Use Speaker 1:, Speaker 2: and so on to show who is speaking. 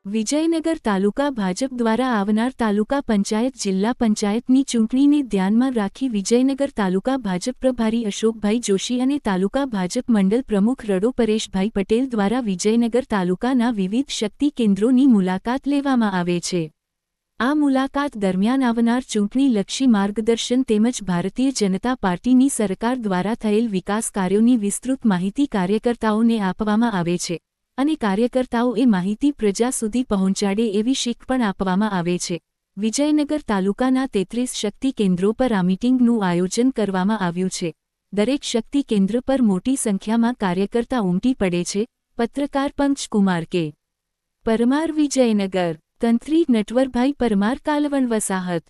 Speaker 1: વિજયનગર તાલુકા ભાજપ દ્વારા આવનાર તાલુકા પંચાયત જિલ્લા પંચાયતની ચૂંટણીને ધ્યાનમાં રાખી વિજયનગર તાલુકા ભાજપ પ્રભારી અશોકભાઈ જોશી અને તાલુકા ભાજપ મંડળ પ્રમુખ રડો પરેશભાઈ પટેલ દ્વારા વિજયનગર તાલુકાના વિવિધ શક્તિ કેન્દ્રોની મુલાકાત લેવામાં આવે છે। આ મુલાકાત દરમિયાન આવનાર ચૂંટણીલક્ષી માર્ગદર્શન તેમજ ભારતીય જનતા પાર્ટીની સરકાર દ્વારા થયેલ વિકાસ કાર્યોની વિસ્તૃત માહિતી કાર્યકર્તાઓને આપવામાં આવે છે અને કાર્યકર્તાઓ એ માહિતી પ્રજા સુધી પહોંચાડે એવી શીખ પણ આપવામાં આવે છે। વિજયનગર તાલુકાના 33 શક્તિ કેન્દ્રો પર આ મીટિંગનું આયોજન કરવામાં આવ્યું છે। દરેક શક્તિ કેન્દ્ર પર મોટી સંખ્યામાં કાર્યકર્તા ઉમટી પડે છે। પત્રકાર પંકજકુમાર કે પરમાર, વિજયનગર। તંત્રી નટવરભાઈ પરમાર, કાલવણ વસાહત।